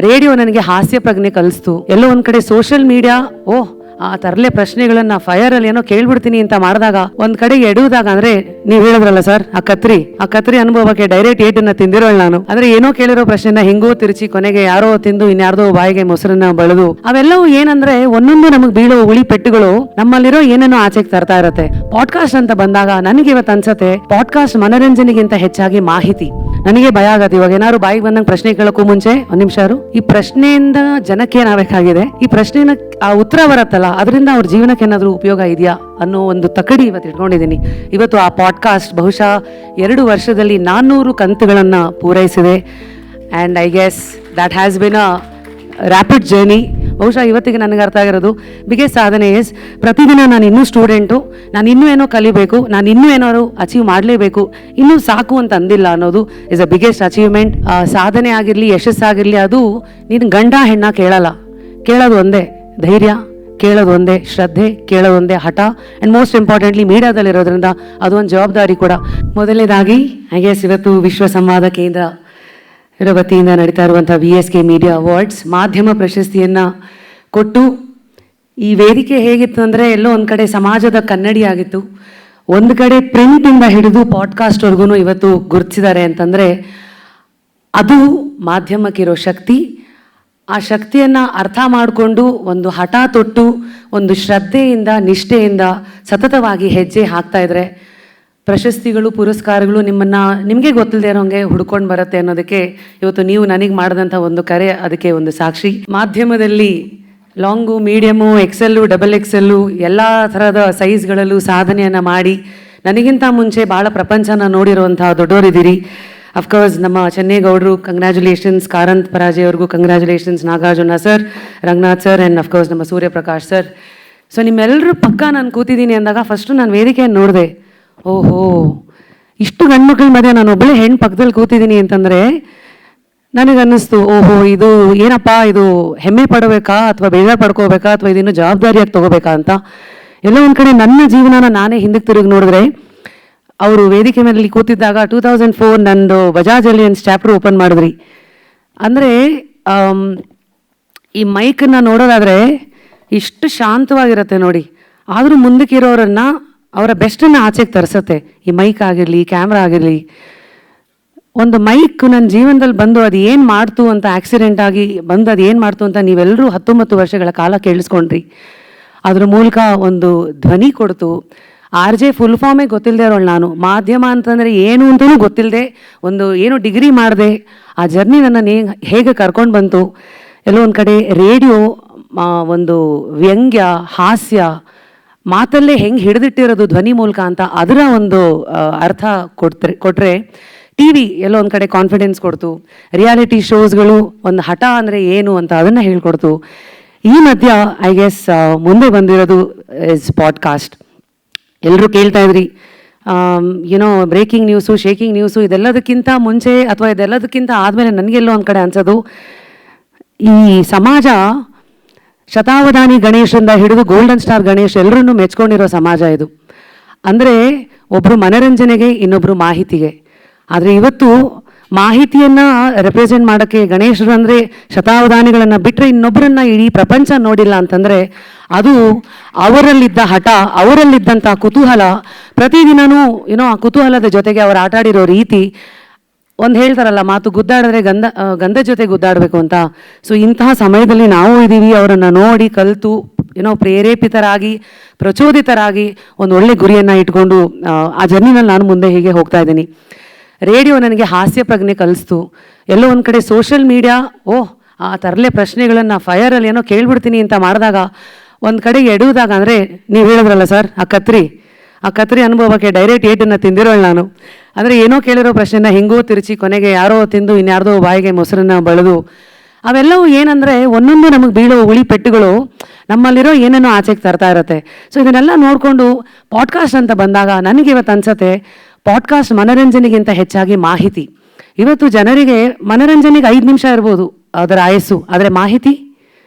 Radio ನನಗೆ ಹಾಸ್ಯ ಪ್ರಜ್ಞೆ ಕಲಿಸ್ತು. ಎಲ್ಲೋ ಒಂದ್ ಕಡೆ ಸೋಷಿಯಲ್ ಮೀಡಿಯಾ ಆ ತರಲೆ ಪ್ರಶ್ನೆಗಳನ್ನ ಫೈರ್ ಅಲ್ಲಿ ಏನೋ ಕೇಳ್ಬಿಡ್ತೀನಿ ಅಂತ ಮಾಡಿದಾಗ ಒಂದ್ ಕಡೆಗೆ ಎಡುವುದಾಗ, ಅಂದ್ರೆ ನೀವ್ ಹೇಳಿದ್ರಲ್ಲ ಸರ್, ಆ ಕತ್ರಿ ಅನುಭವಕ್ಕೆ ಡೈರೆಕ್ಟ್ ಏಟನ್ನ ತಿಂದಿರೋಳು ನಾನು. ಅಂದ್ರೆ ಏನೋ ಕೇಳಿರೋ ಪ್ರಶ್ನೆನ ಹೆಂಗೋ ತಿರುಚಿ ಕೊನೆಗೆ ಯಾರೋ ತಿಂದು ಇನ್ಯಾರ್ದೋ ಬಾಯಿಗೆ ಮೊಸರನ್ನ ಬಳದು, ಅವೆಲ್ಲವೂ ಏನಂದ್ರೆ ಒಂದೊಂದು ನಮಗ್ ಬೀಳೋ ಉಳಿ ಪೆಟ್ಟುಗಳು ನಮ್ಮಲ್ಲಿರೋ ಏನೇನೋ ಆಚೆಗೆ ತರ್ತಾ ಇರತ್ತೆ. ಪಾಡ್ಕಾಸ್ಟ್ ಅಂತ ಬಂದಾಗ ನನಗೆ ಇವತ್ತು ಅನ್ಸತ್ತೆ, ಪಾಡ್ಕಾಸ್ಟ್ ಮನರಂಜನೆಗಿಂತ ಹೆಚ್ಚಾಗಿ ಮಾಹಿತಿ. ನನಗೆ ಭಯ ಆಗತ್ತೆ ಇವಾಗ ಏನಾದ್ರು ಬಾಯಿಗೆ ಬಂದಂಗೆ ಪ್ರಶ್ನೆ ಕೇಳಕ್ಕೂ ಮುಂಚೆ ಒಂದ್ ನಿಮಿಷ ಈ ಪ್ರಶ್ನೆಯಿಂದ ಜನಕ್ಕೆ ಏನಾಗಬೇಕಾಗಿದೆ, ಈ ಪ್ರಶ್ನೆನ ಆ ಉತ್ತರ ಬರತ್ತಲ್ಲ ಅದರಿಂದ ಅವ್ರ ಜೀವನಕ್ಕೆ ಏನಾದ್ರೂ ಉಪಯೋಗ ಇದೆಯಾ ಅನ್ನೋ ಒಂದು ತಕಡಿ ಇವತ್ತು ಇಟ್ಕೊಂಡಿದ್ದೀನಿ. ಇವತ್ತು ಆ ಪಾಡ್ಕಾಸ್ಟ್ ಬಹುಶಃ 2 ವರ್ಷದಲ್ಲಿ 400 ಕಂತುಗಳನ್ನ ಪೂರೈಸಿದೆ. And I guess that has been a rapid journey. ಬಹುಶಃ ಇವತ್ತಿಗೆ ನನಗೆ ಅರ್ಥ ಆಗಿರೋದು ಬಿಗ್ಗೆಸ್ಟ್ ಸಾಧನೆ ಇಸ್, ಪ್ರತಿದಿನ ನಾನು ಇನ್ನೂ ಸ್ಟೂಡೆಂಟು, ನಾನು ಇನ್ನೂ ಏನೋ ಕಲಿಬೇಕು, ನಾನು ಇನ್ನೂ ಏನಾದ್ರು ಅಚೀವ್ ಮಾಡಲೇಬೇಕು, ಇನ್ನೂ ಸಾಕು ಅಂತ ಅಂದಿಲ್ಲ ಅನ್ನೋದು ಇಸ್ ಅ ಬಿಗ್ಗೆಸ್ಟ್ ಅಚೀವ್ಮೆಂಟ್. ಸಾಧನೆ ಆಗಿರಲಿ, ಯಶಸ್ಸಾಗಿರಲಿ, ಅದು ನೀನು ಗಂಡ ಹೆಣ್ಣ ಕೇಳೋದು ಒಂದೇ ಧೈರ್ಯ, ಕೇಳೋದು ಒಂದೇ ಶ್ರದ್ಧೆ, ಕೇಳೋದು ಒಂದೇ ಹಠ. ಆ್ಯಂಡ್ ಮೋಸ್ಟ್ ಇಂಪಾರ್ಟೆಂಟ್ಲಿ ಮೀಡಿಯಾದಲ್ಲಿರೋದ್ರಿಂದ ಅದು ಒಂದು ಜವಾಬ್ದಾರಿ ಕೂಡ. ಮೊದಲನೇದಾಗಿ ಐ ಗೆಸ್ ಇವತ್ತು ವಿಶ್ವ ಸಂವಾದ ಕೇಂದ್ರ ವತಿಯಿಂದ ನಡೀತಾ ಇರುವಂಥ VSK ಮೀಡಿಯಾ ಅವಾರ್ಡ್ಸ್ ಮಾಧ್ಯಮ ಪ್ರಶಸ್ತಿಯನ್ನು ಕೊಟ್ಟು, ಈ ವೇದಿಕೆ ಹೇಗಿತ್ತು ಅಂದರೆ ಎಲ್ಲೋ ಒಂದು ಕಡೆ ಸಮಾಜದ ಕನ್ನಡಿ ಆಗಿತ್ತು, ಒಂದು ಕಡೆ ಪ್ರಿಂಟಿಂದ ಹಿಡಿದು ಪಾಡ್ಕಾಸ್ಟ್ವರೆಗೂ ಇವತ್ತು ಗುರುತಿಸಿದ್ದಾರೆ ಅಂತಂದರೆ ಅದು ಮಾಧ್ಯಮಕ್ಕಿರೋ ಶಕ್ತಿ. ಆ ಶಕ್ತಿಯನ್ನು ಅರ್ಥ ಮಾಡಿಕೊಂಡು ಒಂದು ಹಠ ತೊಟ್ಟು ಒಂದು ಶ್ರದ್ಧೆಯಿಂದ ನಿಷ್ಠೆಯಿಂದ ಸತತವಾಗಿ ಹೆಜ್ಜೆ ಹಾಕ್ತಾ ಇದ್ರೆ ಪ್ರಶಸ್ತಿಗಳು ಪುರಸ್ಕಾರಗಳು ನಿಮಗೆ ಗೊತ್ತಿಲ್ಲದೆ ಇರೋಂಗೆ ಹುಡ್ಕೊಂಡು ಬರುತ್ತೆ ಅನ್ನೋದಕ್ಕೆ ಇವತ್ತು ನೀವು ನನಗೆ ಮಾಡಿದಂಥ ಒಂದು ಕರೆ ಅದಕ್ಕೆ ಒಂದು ಸಾಕ್ಷಿ. ಮಾಧ್ಯಮದಲ್ಲಿ ಲಾಂಗು, ಮೀಡಿಯಮು, XL, XXL ಎಲ್ಲ ಥರದ ಸೈಜ್ಗಳಲ್ಲೂ ಸಾಧನೆಯನ್ನು ಮಾಡಿ ನನಗಿಂತ ಮುಂಚೆ ಭಾಳ ಪ್ರಪಂಚನ ನೋಡಿರುವಂಥ ದೊಡ್ಡವರಿದ್ದೀರಿ. ಅಫ್ಕೋರ್ಸ್ ನಮ್ಮ ಚೆನ್ನೇಗೌಡರು ಕಂಗ್ರ್ಯಾಚುಲೇಷನ್ಸ್, ಕಾರಂತ್ ಪರಾಜೆ ಅವ್ರಿಗೂ congratulations, Nagarjuna sir, Ranganath sir and of course ನಮ್ಮ ಸೂರ್ಯಪ್ರಕಾಶ್ ಸರ್. ಸೊ ನಿಮ್ಮೆಲ್ಲರೂ ಪಕ್ಕ ನಾನು ಕೂತಿದ್ದೀನಿ ಅಂದಾಗ ಫಸ್ಟು ನಾನು ವೇದಿಕೆಯನ್ನು ನೋಡಿದೆ, ಓಹೋ ಇಷ್ಟು ಗಂಡ್ಮಕ್ಳ ಮಧ್ಯೆ ನಾನು ಒಬ್ಬಳೇ ಹೆಣ್ಣು ಪಕ್ಕದಲ್ಲಿ ಕೂತಿದ್ದೀನಿ ಅಂತಂದರೆ ನನಗನ್ನಿಸ್ತು, ಓಹೋ ಇದು ಏನಪ್ಪ, ಇದು ಹೆಮ್ಮೆ ಪಡಬೇಕಾ ಅಥವಾ ಬೇಜಾರು ಪಡ್ಕೋಬೇಕಾ ಅಥವಾ ಇದನ್ನು ಜವಾಬ್ದಾರಿಯಾಗಿ ತೊಗೋಬೇಕಾ ಅಂತ. ಎಲ್ಲೋ ಒಂದು ಕಡೆ ನನ್ನ ಜೀವನನ ನಾನೇ ಹಿಂದಕ್ಕೆ ತಿರುಗಿ ನೋಡಿದ್ರೆ, ಅವರು ವೇದಿಕೆ ಮೇಲೆ ಕೂತಿದ್ದಾಗ 2004 ನಂದು ಬಜಾಜ್ ಅಲಿಯನ್ಸ್ ಚಾಪ್ಟರ್ ಓಪನ್ ಮಾಡಿದ್ರಿ. ಅಂದರೆ ಈ ಮೈಕನ್ನು ನೋಡೋದಾದರೆ ಇಷ್ಟು ಶಾಂತವಾಗಿರುತ್ತೆ ನೋಡಿ, ಆದರೂ ಮುಂದಕ್ಕಿರೋರನ್ನು ಅವರ ಬೆಸ್ಟನ್ನು ಆಚೆಗೆ ತರಿಸತ್ತೆ. ಈ ಮೈಕ್ ಆಗಿರಲಿ, ಕ್ಯಾಮ್ರಾ ಆಗಿರಲಿ. ಒಂದು ಮೈಕ್ ನನ್ನ ಜೀವನದಲ್ಲಿ ಬಂದು ಅದು ಏನು ಮಾಡ್ತು ಅಂತ, ಆಕ್ಸಿಡೆಂಟ್ ಆಗಿ ಬಂದು ಅದು ಏನು ಮಾಡ್ತು ಅಂತ ನೀವೆಲ್ಲರೂ 19 ವರ್ಷಗಳ ಕಾಲ ಕೇಳಿಸ್ಕೊಂಡ್ರಿ. ಅದ್ರ ಮೂಲಕ ಒಂದು ಧ್ವನಿ ಕೊಡ್ತು. RJ ಫುಲ್ ಫಾರ್ಮೇ ಗೊತ್ತಿಲ್ಲದೆ ಇರೋಳು ನಾನು. ಮಾಧ್ಯಮ ಅಂತಂದರೆ ಏನು ಅಂತಲೂ ಗೊತ್ತಿಲ್ಲದೆ ಒಂದು ಏನು ಡಿಗ್ರಿ ಮಾಡಿದೆ. ಆ ಜರ್ನಿ ನನ್ನನ್ನು ಹೇಗೆ ಕರ್ಕೊಂಡು ಬಂತು. ಎಲ್ಲೋ ಒಂದು ಕಡೆ ರೇಡಿಯೋ ಒಂದು ವ್ಯಂಗ್ಯ, ಹಾಸ್ಯ, ಮಾತಲ್ಲೇ ಹೆಂಗೆ ಹಿಡಿದಿಟ್ಟಿರೋದು ಧ್ವನಿ ಮೂಲಕ ಅಂತ ಅದರ ಒಂದು ಅರ್ಥ ಕೊಟ್ಟರೆ TV ಎಲ್ಲೋ ಒಂದು ಕಡೆ ಕಾನ್ಫಿಡೆನ್ಸ್ ಕೊಡ್ತು. ರಿಯಾಲಿಟಿ ಶೋಸ್ಗಳು ಒಂದು ಹಠ ಅಂದರೆ ಏನು ಅಂತ ಅದನ್ನು ಹೇಳ್ಕೊಡ್ತು. ಈ ಮಧ್ಯ ಐ ಗೆಸ್ ಮುಂದೆ ಬಂದಿರೋದು ಇಸ್ ಪಾಡ್ಕಾಸ್ಟ್. ಎಲ್ಲರೂ ಕೇಳ್ತಾ ಇದ್ರಿ, ಏನೋ ಬ್ರೇಕಿಂಗ್ ನ್ಯೂಸು, ಶೇಕಿಂಗ್ ನ್ಯೂಸು, ಇದೆಲ್ಲದಕ್ಕಿಂತ ಮುಂಚೆ ಅಥವಾ ಇದೆಲ್ಲದಕ್ಕಿಂತ ಆದಮೇಲೆ ನನಗೆಲ್ಲೋ ಒಂದು ಕಡೆ ಅನ್ಸೋದು, ಈ ಸಮಾಜ ಶತಾವಧಾನಿ ಗಣೇಶರಿಂದ ಹಿಡಿದು ಗೋಲ್ಡನ್ ಸ್ಟಾರ್ ಗಣೇಶ್ ಎಲ್ಲರನ್ನೂ ಮೆಚ್ಕೊಂಡಿರೋ ಸಮಾಜ ಇದು. ಅಂದರೆ ಒಬ್ಬರು ಮನರಂಜನೆಗೆ, ಇನ್ನೊಬ್ಬರು ಮಾಹಿತಿಗೆ. ಆದರೆ ಇವತ್ತು ಮಾಹಿತಿಯನ್ನು ರೆಪ್ರೆಸೆಂಟ್ ಮಾಡೋಕ್ಕೆ ಗಣೇಶರು ಅಂದರೆ ಶತಾವಧಾನಿಗಳನ್ನು ಬಿಟ್ಟರೆ ಇನ್ನೊಬ್ಬರನ್ನ ಇಡೀ ಪ್ರಪಂಚ ನೋಡಿಲ್ಲ ಅಂತಂದರೆ ಅದು ಅವರಲ್ಲಿದ್ದ ಹಠ, ಅವರಲ್ಲಿದ್ದಂಥ ಕುತೂಹಲ. ಪ್ರತಿದಿನವೂ ಆ ಕುತೂಹಲದ ಜೊತೆಗೆ ಅವರು ಆಟಾಡಿರೋ ರೀತಿ. ಒಂದು ಹೇಳ್ತಾರಲ್ಲ, ಮಾತು ಗುದ್ದಾಡಿದ್ರೆ ಗಂಧ ಜೊತೆ ಗುದ್ದಾಡಬೇಕು ಅಂತ. ಸೊ ಇಂತಹ ಸಮಯದಲ್ಲಿ ನಾವು ಇದ್ದೀವಿ. ಅವರನ್ನು ನೋಡಿ ಕಲಿತು ಪ್ರೇರೇಪಿತರಾಗಿ, ಪ್ರಚೋದಿತರಾಗಿ ಒಂದು ಒಳ್ಳೆ ಗುರಿಯನ್ನು ಇಟ್ಕೊಂಡು ಆ ಜರ್ನಿನಲ್ಲಿ ನಾನು ಮುಂದೆ ಹೀಗೆ ಹೋಗ್ತಾ ಇದ್ದೀನಿ. ರೇಡಿಯೋ ನನಗೆ ಹಾಸ್ಯ ಪ್ರಜ್ಞೆ ಕಲಿಸ್ತು. ಎಲ್ಲೋ ಒಂದು ಕಡೆ ಸೋಷಿಯಲ್ ಮೀಡಿಯಾ ಆ ತರಲೆ ಪ್ರಶ್ನೆಗಳನ್ನು ಫೈರಲ್ಲಿ ಏನೋ ಕೇಳ್ಬಿಡ್ತೀನಿ ಅಂತ ಮಾಡಿದಾಗ ಒಂದು ಕಡೆಗೆ ಎಡುವುದಾಗ, ಅಂದರೆ ನೀವು ಹೇಳಿದ್ರಲ್ಲ ಸರ್, ಆ ಕತ್ರಿ ಅನುಭವಕ್ಕೆ ಡೈರೆಕ್ಟ್ ಏಟನ್ನು ತಿಂದಿರೋಳು ನಾನು. ಅಂದರೆ ಏನೋ ಕೇಳಿರೋ ಪ್ರಶ್ನೆನ ಹೆಂಗೋ ತಿರುಚಿ ಕೊನೆಗೆ ಯಾರೋ ತಿಂದು ಇನ್ಯಾರ್ದೋ ಬಾಯಿಗೆ ಮೊಸರನ್ನ ಬಳದು, ಅವೆಲ್ಲವೂ ಏನಂದರೆ ಒಂದೊಂದು ನಮಗೆ ಬೀಳೋ ಉಳಿ ಪೆಟ್ಟುಗಳು ನಮ್ಮಲ್ಲಿರೋ ಏನೇನೋ ಆಚೆಗೆ ತರ್ತಾ ಇರುತ್ತೆ. ಸೊ ಇದನ್ನೆಲ್ಲ ನೋಡಿಕೊಂಡು ಪಾಡ್ಕಾಸ್ಟ್ ಅಂತ ಬಂದಾಗ ನನಗೆ ಇವತ್ತು ಅನ್ಸತ್ತೆ, ಪಾಡ್ಕಾಸ್ಟ್ ಮನರಂಜನೆಗಿಂತ ಹೆಚ್ಚಾಗಿ ಮಾಹಿತಿ. ಇವತ್ತು ಜನರಿಗೆ ಮನರಂಜನೆಗೆ 5 ನಿಮಿಷ ಇರ್ಬೋದು ಅದರ ಆಯಸ್ಸು, ಆದರೆ ಮಾಹಿತಿ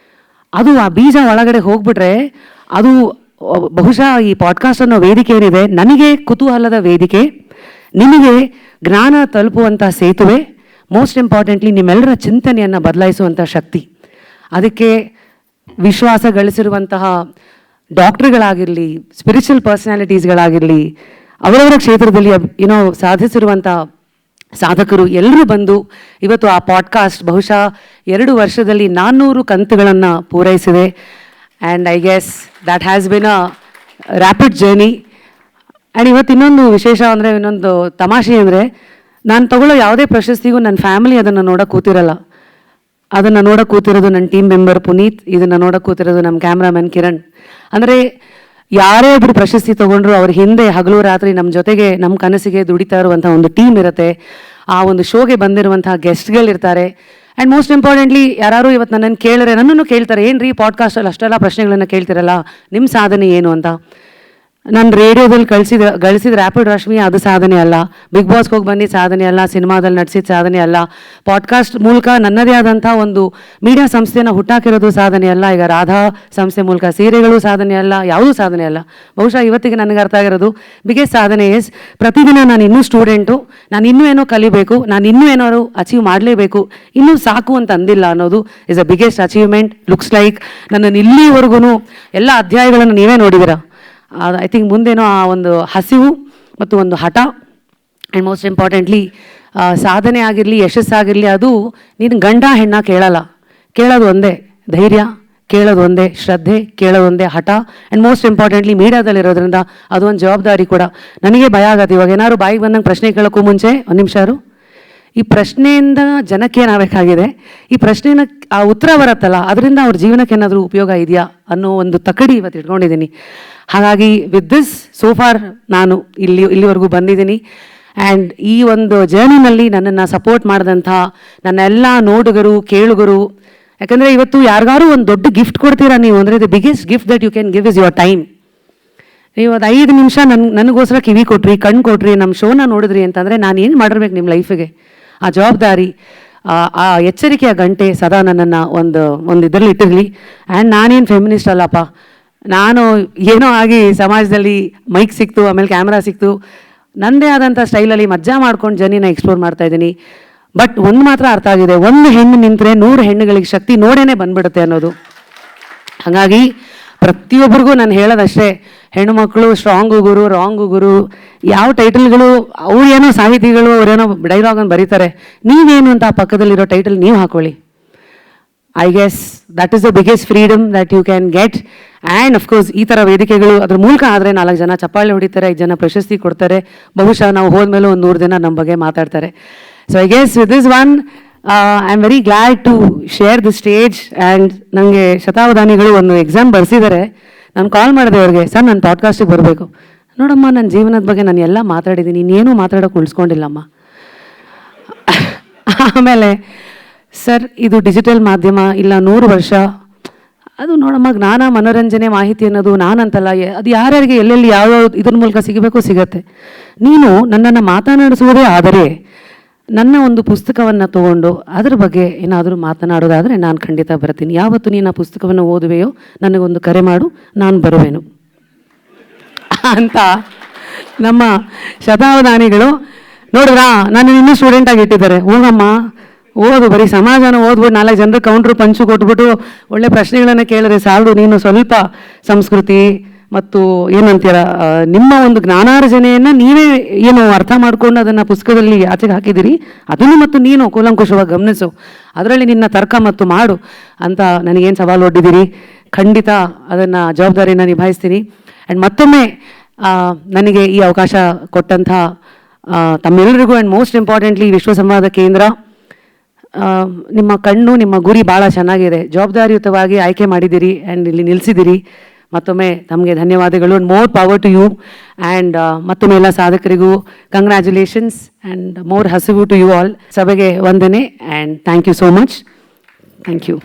ಅದು ಆ ಬೀಜ ಒಳಗಡೆ ಹೋಗ್ಬಿಟ್ರೆ ಅದು ಬಹುಶಃ ಈ ಪಾಡ್ಕಾಸ್ಟ್ ಅನ್ನೋ ವೇದಿಕೆ ಏನಿದೆ ನನಗೆ ಕುತೂಹಲದ ವೇದಿಕೆ, ನಿಮಗೆ ಜ್ಞಾನ ತಲುಪುವಂಥ ಸೇತುವೆ, ಮೋಸ್ಟ್ ಇಂಪಾರ್ಟೆಂಟ್ಲಿ ನಿಮ್ಮೆಲ್ಲರ ಚಿಂತನೆಯನ್ನು ಬದಲಾಯಿಸುವಂಥ ಶಕ್ತಿ. ಅದಕ್ಕೆ ವಿಶ್ವಾಸ ಗಳಿಸಿರುವಂತಹ ಡಾಕ್ಟ್ರುಗಳಾಗಿರಲಿ, ಸ್ಪಿರಿಚುವಲ್ ಪರ್ಸನಾಲಿಟೀಸ್ಗಳಾಗಿರಲಿ, ಅವರವರ ಕ್ಷೇತ್ರದಲ್ಲಿ ಸಾಧಿಸಿರುವಂಥ ಸಾಧಕರು ಎಲ್ಲರೂ ಬಂದು ಇವತ್ತು ಆ ಪಾಡ್ಕಾಸ್ಟ್ ಬಹುಶಃ 2 ವರ್ಷದಲ್ಲಿ 400 ಕಂತುಗಳನ್ನು ಪೂರೈಸಿದೆ. And I guess that has been a rapid journey. And ಇವತ್ತು ಇನ್ನೊಂದು ವಿಶೇಷ ಅಂದರೆ, ಇನ್ನೊಂದು ತಮಾಷೆ ಅಂದರೆ, ನಾನು ತಗೊಳ್ಳೋ ಯಾವುದೇ ಪ್ರಶಸ್ತಿಗೂ ನನ್ನ ಫ್ಯಾಮಿಲಿ ಅದನ್ನು ನೋಡೋಕೆ ಕೂತಿರಲ್ಲ. ಅದನ್ನು ನೋಡೋಕೆ ಕೂತಿರೋದು ನನ್ನ ಟೀಮ್ ಮೆಂಬರ್ ಪುನೀತ್, ಇದನ್ನು ನೋಡೋಕೆ ಕೂತಿರೋದು ನಮ್ಮ ಕ್ಯಾಮ್ರಾಮನ್ ಕಿರಣ್. ಅಂದರೆ ಯಾರೇ ಒಬ್ಬರು ಪ್ರಶಸ್ತಿ ತೊಗೊಂಡ್ರು ಅವ್ರ ಹಿಂದೆ ಹಗಲು ರಾತ್ರಿ ನಮ್ಮ ಜೊತೆಗೆ ನಮ್ಮ ಕನಸಿಗೆ ದುಡಿತಾ ಇರುವಂಥ ಒಂದು ಟೀಮ್ ಇರುತ್ತೆ. ಆ ಒಂದು ಶೋಗೆ ಬಂದಿರುವಂಥ ಗೆಸ್ಟ್ಗಳಿರ್ತಾರೆ. ಆ್ಯಂಡ್ ಮೋಸ್ಟ್ ಇಂಪಾರ್ಟೆಂಟ್ಲಿ ಯಾರು ಇವತ್ತು ನನ್ನನ್ನು ಕೇಳಿದ್ರೆ ನನ್ನನ್ನು ಕೇಳ್ತಾರೆ, ಏನು ರೀ ಪಾಡ್ಕಾಸ್ಟಲ್ಲಿ ಅಷ್ಟೆಲ್ಲ ಪ್ರಶ್ನೆಗಳನ್ನು ಕೇಳ್ತಿರಲ್ಲ, ನಿಮ್ಮ ಸಾಧನೆ ಏನು ಅಂತ. ನಾನು ರೇಡಿಯೋದಲ್ಲಿ ಗಳಿಸಿದ ರ್ಯಾಪಿಡ್ ರಶ್ಮಿ ಅದು ಸಾಧನೆ ಅಲ್ಲ, ಬಿಗ್ ಬಾಸ್ಗೆ ಹೋಗಿ ಬಂದಿದ್ದು ಸಾಧನೆ ಅಲ್ಲ, ಸಿನಿಮಾದಲ್ಲಿ ನಟಿಸಿದ ಸಾಧನೆ ಅಲ್ಲ, ಪಾಡ್ಕಾಸ್ಟ್ ಮೂಲಕ ನನ್ನದೇ ಆದಂಥ ಒಂದು ಮೀಡಿಯಾ ಸಂಸ್ಥೆನ ಹುಟ್ಟಾಕಿರೋದು ಸಾಧನೆ ಅಲ್ಲ, ಈಗ ರಾಧಾ ಸಂಸ್ಥೆ ಮೂಲಕ ಸೀರೆಗಳು ಸಾಧನೆ ಅಲ್ಲ, ಯಾವುದೂ ಸಾಧನೆ ಅಲ್ಲ. ಬಹುಶಃ ಇವತ್ತಿಗೆ ನನಗೆ ಅರ್ಥ ಆಗಿರೋದು ಬಿಗ್ಗೆಸ್ಟ್ ಸಾಧನೆ ಇಸ್ ಪ್ರತಿದಿನ ನಾನು ಇನ್ನೂ ಸ್ಟೂಡೆಂಟು, ನಾನು ಇನ್ನೂ ಏನೋ ಕಲಿಬೇಕು, ನಾನು ಇನ್ನೂ ಏನಾದ್ರು ಅಚೀವ್ ಮಾಡಲೇಬೇಕು, ಇನ್ನೂ ಸಾಕು ಅಂತ ಅಂದಿಲ್ಲ ಅನ್ನೋದು is a biggest achievement. Looks like ನನ್ನನ್ನು ಇಲ್ಲಿವರೆಗೂ ಎಲ್ಲ ಅಧ್ಯಾಯಗಳನ್ನು ನೀವೇ ನೋಡಿದ್ದೀರಾ. ಐ ಥಿಂಕ್ ಮುಂದೇನೋ ಆ ಒಂದು ಹಸಿವು ಮತ್ತು ಒಂದು ಹಠ, ಆ್ಯಂಡ್ ಮೋಸ್ಟ್ ಇಂಪಾರ್ಟೆಂಟ್ಲಿ ಸಾಧನೆ ಆಗಿರಲಿ, ಯಶಸ್ಸಾಗಿರಲಿ, ಅದು ನೀನು ಗಂಡ ಹೆಣ್ಣ ಕೇಳಲ್ಲ, ಕೇಳೋದು ಒಂದೇ ಧೈರ್ಯ, ಕೇಳೋದು ಒಂದೇ ಶ್ರದ್ಧೆ, ಕೇಳೋದು ಒಂದೇ ಹಠ. ಆ್ಯಂಡ್ ಮೋಸ್ಟ್ ಇಂಪಾರ್ಟೆಂಟ್ಲಿ ಮೀಡಿಯಾದಲ್ಲಿರೋದ್ರಿಂದ ಅದು ಒಂದು ಜವಾಬ್ದಾರಿ ಕೂಡ. ನನಗೆ ಭಯ ಆಗತ್ತೆ, ಇವಾಗ ಏನಾದ್ರು ಬಾಯಿಗೆ ಬಂದಂಗೆ ಪ್ರಶ್ನೆ ಕೇಳೋಕ್ಕೂ ಮುಂಚೆ ಒಂದು ನಿಮಿಷ ಈ ಪ್ರಶ್ನೆಯಿಂದ ಜನಕ್ಕೆ ಏನಾಗಬೇಕಾಗಿದೆ, ಈ ಪ್ರಶ್ನೆನ ಆ ಉತ್ತರ ಬರುತ್ತಲ್ಲ ಅದರಿಂದ ಅವ್ರ ಜೀವನಕ್ಕೆ ಏನಾದರೂ ಉಪಯೋಗ ಇದೆಯಾ ಅನ್ನೋ ಒಂದು ತಕಡಿ ಇವತ್ತು ಇಟ್ಕೊಂಡಿದ್ದೀನಿ. ಹಾಗಾಗಿ ವಿತ್ ದಿಸ್ ಸೋ ಫಾರ್ ನಾನು ಇಲ್ಲಿವರೆಗೂ ಬಂದಿದ್ದೀನಿ. ಆ್ಯಂಡ್ ಈ ಒಂದು ಜರ್ನಿನಲ್ಲಿ ನನ್ನನ್ನು ಸಪೋರ್ಟ್ ಮಾಡಿದಂಥ ನನ್ನ ಎಲ್ಲ ನೋಡುಗರು, ಕೇಳುಗರು, ಯಾಕಂದರೆ ಇವತ್ತು ಯಾರಿಗಾರು ಒಂದು ದೊಡ್ಡ ಗಿಫ್ಟ್ ಕೊಡ್ತೀರಾ ನೀವು ಅಂದರೆ the biggest gift that you can give is your time. ನೀವು ಅದು 5 ನಿಮಿಷ ನನಗೋಸ್ಕರ ಕಿವಿ ಕೊಟ್ರಿ, ಕಣ್ಣು ಕೊಟ್ರಿ, ನಮ್ಮ ಶೋನ ನೋಡಿದ್ರಿ ಅಂತಂದರೆ ನಾನು ಏನು ಮಾಡಿರ್ಬೇಕು ನಿಮ್ಮ ಲೈಫಿಗೆ. ಆ ಜವಾಬ್ದಾರಿ, ಆ ಎಚ್ಚರಿಕೆಯ ಗಂಟೆ ಸದಾ ನನ್ನನ್ನು ಒಂದು ಇದರಲ್ಲಿ ಇಟ್ಟಿರಲಿ. ಆ್ಯಂಡ್ ನಾನೇನು ಫೆಮಿನಿಸ್ಟ್ ಅಲ್ಲಪ್ಪ, ನಾನು ಏನೋ ಆಗಿ ಸಮಾಜದಲ್ಲಿ ಮೈಕ್ ಸಿಕ್ತು, ಆಮೇಲೆ ಕ್ಯಾಮ್ರಾ ಸಿಕ್ತು, ನನ್ನದೇ ಆದಂಥ ಸ್ಟೈಲಲ್ಲಿ ಮಜ್ಜಾ ಮಾಡ್ಕೊಂಡು ಜರ್ನಿನ ಎಕ್ಸ್ಪ್ಲೋರ್ ಮಾಡ್ತಾಯಿದ್ದೀನಿ. ಬಟ್ ಒಂದು ಮಾತ್ರ ಅರ್ಥ ಆಗಿದೆ, ಒಂದು ಹೆಣ್ಣು ನಿಂತರೆ 100 ಹೆಣ್ಣುಗಳಿಗೆ ಶಕ್ತಿ ನೋಡೇನೆ ಬಂದ್ಬಿಡುತ್ತೆ ಅನ್ನೋದು. ಹಾಗಾಗಿ ಪ್ರತಿಯೊಬ್ಬರಿಗೂ ನಾನು ಹೇಳೋದಷ್ಟೇ, ಹೆಣ್ಣು ಮಕ್ಕಳು ಸ್ಟ್ರಾಂಗು ಗುರು, ರಾಂಗು ಗುರು, ಯಾವ ಟೈಟಲ್ಗಳು ಅವ್ರೇನೋ ಸಾಹಿತಿಗಳು ಅವರೇನೋ ಡೈಲಾಗನ್ನು ಬರೀತಾರೆ, ನೀವೇನು ಅಂತ ಆ ಪಕ್ಕದಲ್ಲಿರೋ ಟೈಟಲ್ ನೀವು ಹಾಕೊಳ್ಳಿ. I guess that is the biggest freedom that you can get. And of course ಈ ಥರ ವೇದಿಕೆಗಳು ಅದ್ರ ಮೂಲಕ ಆದರೆ 4 ಜನ ಚಪ್ಪಾಳೆ ಹೊಡಿತಾರೆ, 5 ಜನ ಪ್ರಶಸ್ತಿ ಕೊಡ್ತಾರೆ, ಬಹುಶಃ ನಾವು ಹೋದ್ಮೇಲೆ ಒಂದು 100 ದಿನ ನಮ್ಮ ಬಗ್ಗೆ ಮಾತಾಡ್ತಾರೆ. So I guess with this one I am very glad to share the stage. And ನನಗೆ ಶತಾವಧಾನಿಗಳು ಒಂದು ಎಕ್ಸಾಮ್ ಬರೆಸಿದ್ದಾರೆ. ನಾನು ಕಾಲ್ ಮಾಡಿದೆ ಅವ್ರಿಗೆ, ಸರ್ ನಾನು ಪಾಡ್ಕಾಸ್ಟಿಗೆ ಬರಬೇಕು. ನೋಡಮ್ಮ, ನನ್ನ ಜೀವನದ ಬಗ್ಗೆ ನಾನು ಎಲ್ಲ ಮಾತಾಡಿದ್ದೀನಿ, ಇನ್ನೇನು ಮಾತಾಡೋಕೆ ಉಳಿಸ್ಕೊಂಡಿಲ್ಲಮ್ಮ. ಆಮೇಲೆ ಸರ್ ಇದು ಡಿಜಿಟಲ್ ಮಾಧ್ಯಮ, ಇಲ್ಲ 100 ವರ್ಷ, ಅದು ನೋಡಮ್ಮ ಜ್ಞಾನ, ಮನೋರಂಜನೆ, ಮಾಹಿತಿ ಅನ್ನೋದು ನಾನಂತಲ್ಲ, ಅದು ಯಾರ್ಯಾರಿಗೆ ಎಲ್ಲೆಲ್ಲಿ ಯಾವ ಇದ್ರ ಮೂಲಕ ಸಿಗಬೇಕು ಸಿಗತ್ತೆ. ನೀನು ನನ್ನನ್ನು ಮಾತನಾಡಿಸುವುದೇ ಆದರೆ ನನ್ನ ಒಂದು ಪುಸ್ತಕವನ್ನು ತೊಗೊಂಡು ಅದ್ರ ಬಗ್ಗೆ ಏನಾದರೂ ಮಾತನಾಡೋದಾದರೆ ನಾನು ಖಂಡಿತ ಬರ್ತೀನಿ. ಯಾವತ್ತು ನೀನು ಆ ಪುಸ್ತಕವನ್ನು ಓದುವೆಯೋ ನನಗೊಂದು ಕರೆ ಮಾಡು, ನಾನು ಬರುವೆನು ಅಂತ ನಮ್ಮ ಶತಾವಧಾನಿಗಳು. ನೋಡಿದ್ರಾ, ನಾನು ಇನ್ನೂ ಸ್ಟೂಡೆಂಟಾಗಿ ಇಟ್ಟಿದ್ದಾರೆ. ಹೋಗಮ್ಮ ಓದು, ಬರೀ ಸಮಾಜನ ಓದ್ಬಿಟ್ಟು 4 ಜನರು ಕೌಂಟ್ರು ಪಂಚು ಕೊಟ್ಬಿಟ್ಟು ಒಳ್ಳೆ ಪ್ರಶ್ನೆಗಳನ್ನು ಕೇಳಿದ್ರೆ ಸಾಲದು. ನೀನು ಸ್ವಲ್ಪ ಸಂಸ್ಕೃತಿ ಮತ್ತು ಏನಂತೀರ ನಿಮ್ಮ ಒಂದು ಜ್ಞಾನಾರ್ಜನೆಯನ್ನು ನೀವೇ ಏನು ಅರ್ಥ ಮಾಡಿಕೊಂಡು ಅದನ್ನು ಪುಸ್ತಕದಲ್ಲಿ ಆಚೆಗೆ ಹಾಕಿದ್ದೀರಿ, ಅದನ್ನು ಮತ್ತು ನೀನು ಕೂಲಂಕುಷವಾಗಿ ಗಮನಿಸು, ಅದರಲ್ಲಿ ನಿನ್ನ ತರ್ಕ ಮತ್ತು ಮಾಡು ಅಂತ ನನಗೇನು ಸವಾಲು ಒಡ್ಡಿದ್ದೀರಿ. ಖಂಡಿತ ಅದನ್ನು ಜವಾಬ್ದಾರಿನ ನಿಭಾಯಿಸ್ತೀನಿ. ಆ್ಯಂಡ್ ಮತ್ತೊಮ್ಮೆ ನನಗೆ ಈ ಅವಕಾಶ ಕೊಟ್ಟಂಥ ತಮ್ಮೆಲ್ಲರಿಗೂ, ಆ್ಯಂಡ್ ಮೋಸ್ಟ್ ಇಂಪಾರ್ಟೆಂಟ್ಲಿ ವಿಶ್ವ ಸಂವಾದ ಕೇಂದ್ರ, ನಿಮ್ಮ ಕಣ್ಣು, ನಿಮ್ಮ ಗುರಿ ಭಾಳ ಚೆನ್ನಾಗಿದೆ, ಜವಾಬ್ದಾರಿಯುತವಾಗಿ ಆಯ್ಕೆ ಮಾಡಿದ್ದೀರಿ ಆ್ಯಂಡ್ ಇಲ್ಲಿ ನಿಲ್ಲಿಸಿದ್ದೀರಿ. ಮತ್ತೊಮ್ಮೆ ತಮಗೆ ಧನ್ಯವಾದಗಳು. And more power to you. And ಮತ್ತೊಮ್ಮೆ ಎಲ್ಲ ಸಾಧಕರಿಗೂ ಕಂಗ್ರ್ಯಾಚುಲೇಷನ್ಸ್ ಆ್ಯಂಡ್ ಮೋರ್ ಹಸಿವು ಟು ಯು ಆಲ್. ಸಭೆಗೆ ವಂದನೆ and thank you so much. Thank you.